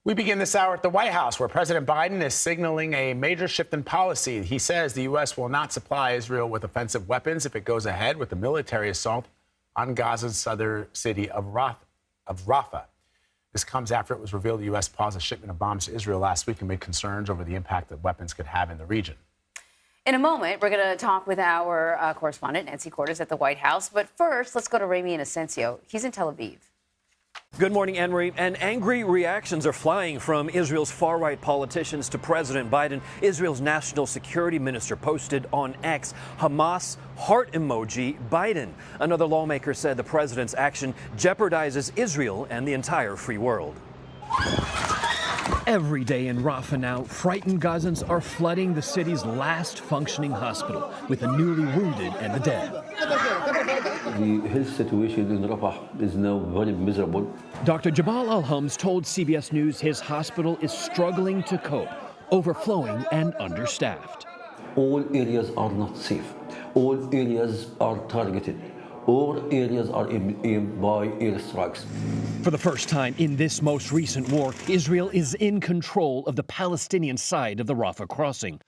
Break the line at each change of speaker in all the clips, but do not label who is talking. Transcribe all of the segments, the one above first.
We begin this hour at the White House, where President Biden is signaling a major shift in policy. He says the U.S. will not supply Israel with offensive weapons if it goes ahead with the military assault on Gaza's southern city of Rafah. This comes after it was revealed the U.S. paused a shipment of bombs to Israel last week amid concerns over the impact that weapons could have in the region.
In a moment, we're going to talk with our correspondent, Nancy Cordes, at the White House. But first, let's go to Ramy Inocencio. He's in Tel Aviv.
Good morning, Anne-Marie. And angry reactions are flying from Israel's far-right politicians to President Biden. Israel's national security minister posted on X, Hamas heart emoji Biden. Another lawmaker said the president's action jeopardizes Israel and the entire free world.
Every day in Rafah now, frightened Gazans are flooding the city's last functioning hospital with the newly wounded and the dead.
The health situation in Rafah is now very miserable.
Dr. Jabal Al-Hums told CBS News his hospital is struggling to cope, overflowing and understaffed.
All areas are not safe. All areas are targeted. All areas are aimed by airstrikes.
For the first time in this most recent war, Israel is in control of the Palestinian side of the Rafah crossing.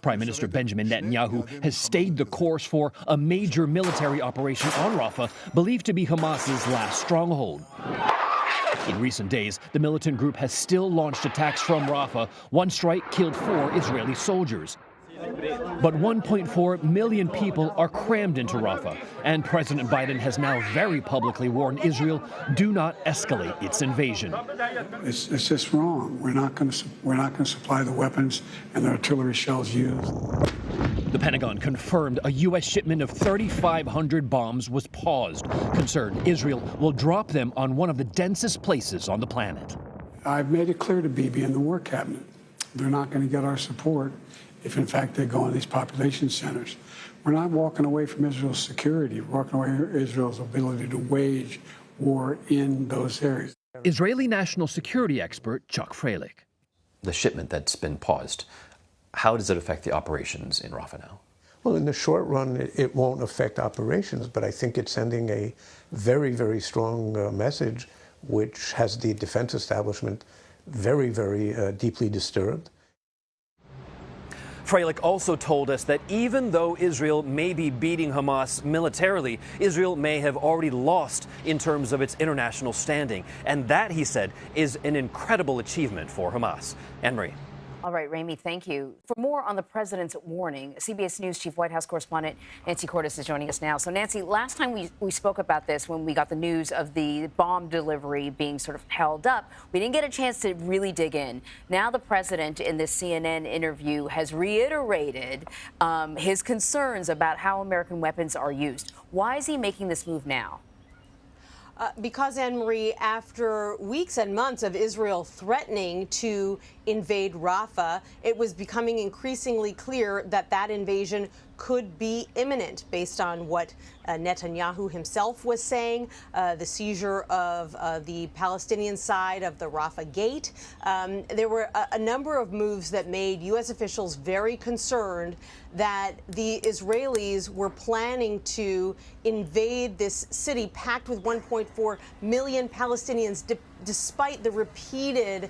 Prime Minister Benjamin Netanyahu has stayed the course for a major military operation on Rafah, believed to be Hamas's last stronghold. In recent days, the militant group has still launched attacks from Rafah. One strike killed 4 Israeli soldiers. But 1.4 million people are crammed into Rafah, and President Biden has now very publicly warned Israel, do not escalate its invasion.
It's just wrong. We're not going to supply the weapons and the artillery shells used.
The Pentagon confirmed a U.S. shipment of 3,500 bombs was paused. Concerned Israel will drop them on one of the densest places on the planet.
I've made it clear to Bibi and the War Cabinet, they're not going to get our support if, in fact, they go in these population centers. We're not walking away from Israel's security. We're walking away from Israel's ability to wage war in those areas.
Israeli national security expert Chuck Freilich.
The shipment that's been paused, how does it affect the operations in Rafah now?
Well, in the short run, it won't affect operations, but I think it's sending a very, very strong message, which has the defense establishment very, very deeply disturbed.
Freilich also told us that even though Israel may be beating Hamas militarily, Israel may have already lost in terms of its international standing. And that, he said, is an incredible achievement for Hamas. Anne-Marie.
All right, Ramy, thank you. For more on the president's warning, CBS News Chief White House correspondent Nancy Cordes is joining us now. So, Nancy, last time we spoke about this when we got the news of the bomb delivery being sort of held up, we didn't get a chance to really dig in. Now the president in this CNN interview has reiterated his concerns about how American weapons are used. Why is he making this move now?
Because, Anne-Marie, after weeks and months of Israel threatening to invade Rafah, it was becoming increasingly clear that that invasion could be imminent based on what Netanyahu himself was saying, the seizure of the Palestinian side of the Rafah gate. There were a number of moves that made U.S. officials very concerned that the Israelis were planning to invade this city packed with 1.4 million Palestinians, despite the repeated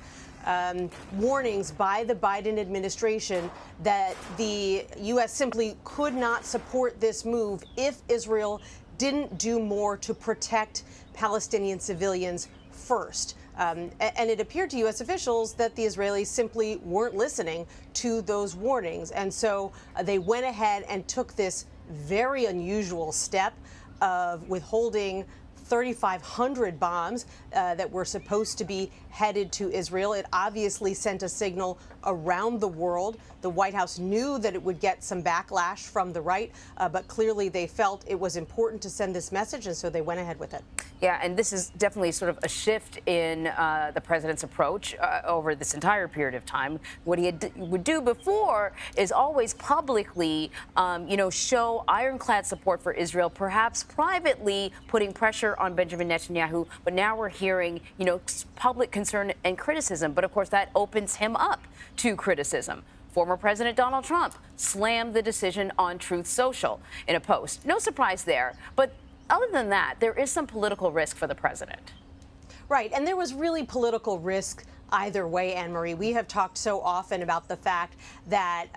warnings by the Biden administration that the U.S. simply could not support this move if Israel didn't do more to protect Palestinian civilians first. And it appeared to U.S. officials that the Israelis simply weren't listening to those warnings. And so they went ahead and took this very unusual step of withholding 3,500 bombs that were supposed to be headed to Israel. It obviously sent a signal around the world. The White House knew that it would get some backlash from the right, but clearly they felt it was important to send this message, and so they went ahead with it.
Yeah, and this is definitely sort of a shift in the president's approach over this entire period of time. What he would do before is always publicly, show ironclad support for Israel, perhaps privately putting pressure on Benjamin Netanyahu. But now we're hearing, public concern and criticism. But of course, that opens him up to criticism. Former President Donald Trump slammed the decision on Truth Social in a post. No surprise there. But other than that, there is some political risk for the president.
Right, and there was really political risk either way, Anne-Marie. We have talked so often about the fact that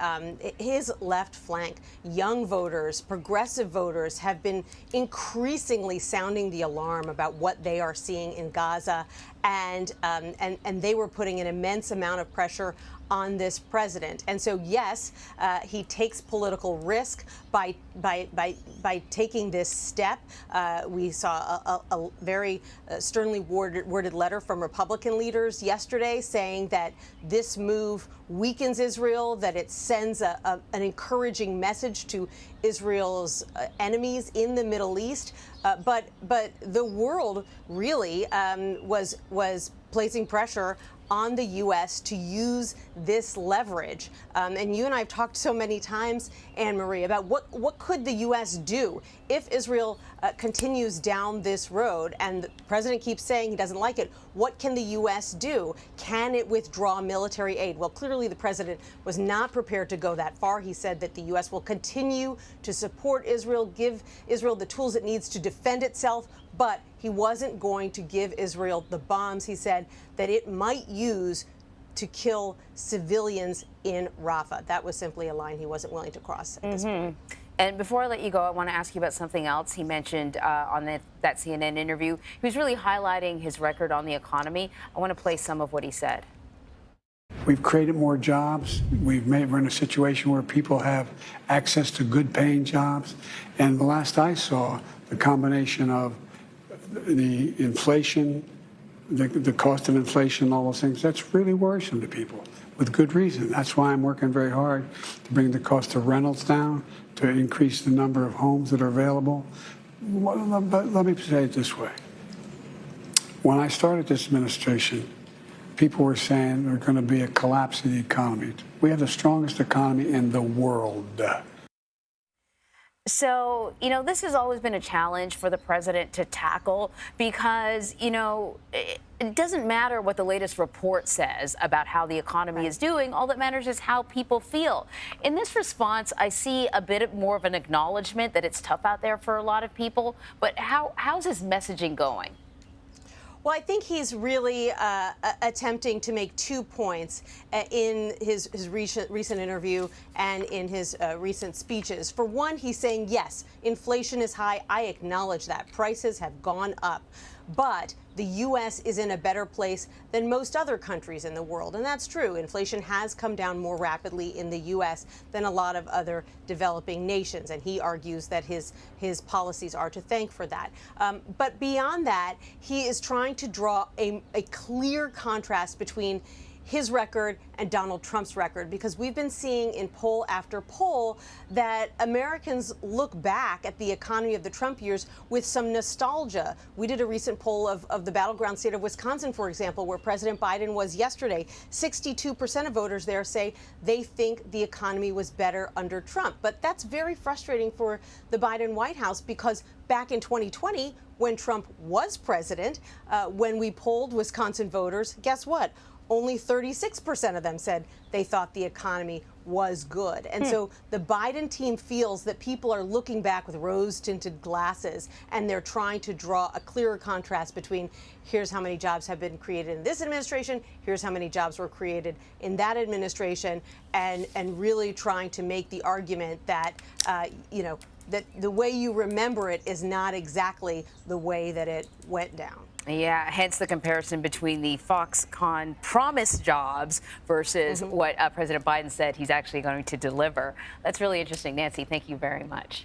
his left flank, young voters, progressive voters, have been increasingly sounding the alarm about what they are seeing in Gaza, and they were putting an immense amount of pressure on this president. And so, yes, he takes political risk by taking this step. We saw a very sternly worded letter from Republican leaders yesterday saying that this move weakens Israel, that it sends an encouraging message to Israel's enemies in the Middle East. But the world really was placing pressure on the U.S. to use this leverage. And you and I have talked so many times, Anne-Marie, about what could the U.S. do if Israel continues down this road, and the president keeps saying he doesn't like it. What can the U.S. do? Can it withdraw military aid? Well, clearly the president was not prepared to go that far. He said that the U.S. will continue to support Israel, give Israel the tools it needs to defend itself, but he wasn't going to give Israel the bombs, he said, that it might use to kill civilians in Rafah. That was simply a line he wasn't willing to cross at this point.
And before I let you go, I want to ask you about something else he mentioned on that CNN interview. He was really highlighting his record on the economy. I want to play some of what he said.
We've created more jobs. We're in a situation where people have access to good-paying jobs. And the last I saw, the combination of the inflation, the cost of inflation, all those things, that's really worrisome to people with good reason. That's why I'm working very hard to bring the cost of rentals down, to increase the number of homes that are available. But let me say it this way. When I started this administration, people were saying there's going to be a collapse in the economy. We have the strongest economy in the world.
So, this has always been a challenge for the president to tackle because, it doesn't matter what the latest report says about how the economy is doing. All that matters is how people feel. In this response, I see a bit more of an acknowledgement that it's tough out there for a lot of people. But how's his messaging going?
Well, I think he's really attempting to make 2 points in his recent interview and in his recent speeches. For one, he's saying, yes, inflation is high. I acknowledge that. Prices have gone up. But the U.S. is in a better place than most other countries in the world. And that's true. Inflation has come down more rapidly in the U.S. than a lot of other developing nations. And he argues that his policies are to thank for that. But beyond that, he is trying to draw a clear contrast between his record and Donald Trump's record, because we've been seeing in poll after poll that Americans look back at the economy of the Trump years with some nostalgia. We did a recent poll of the battleground state of Wisconsin, for example, where President Biden was yesterday. 62% of voters there say they think the economy was better under Trump. But that's very frustrating for the Biden White House, because back in 2020, when Trump was president, when we polled Wisconsin voters, guess what? Only 36% of them said they thought the economy was good. And so the Biden team feels that people are looking back with rose-tinted glasses, and they're trying to draw a clearer contrast between here's how many jobs have been created in this administration, here's how many jobs were created in that administration, and really trying to make the argument that, that the way you remember it is not exactly the way that it went down.
Yeah, hence the comparison between the Foxconn promised jobs versus what President Biden said he's actually going to deliver. That's really interesting. Nancy, thank you very much.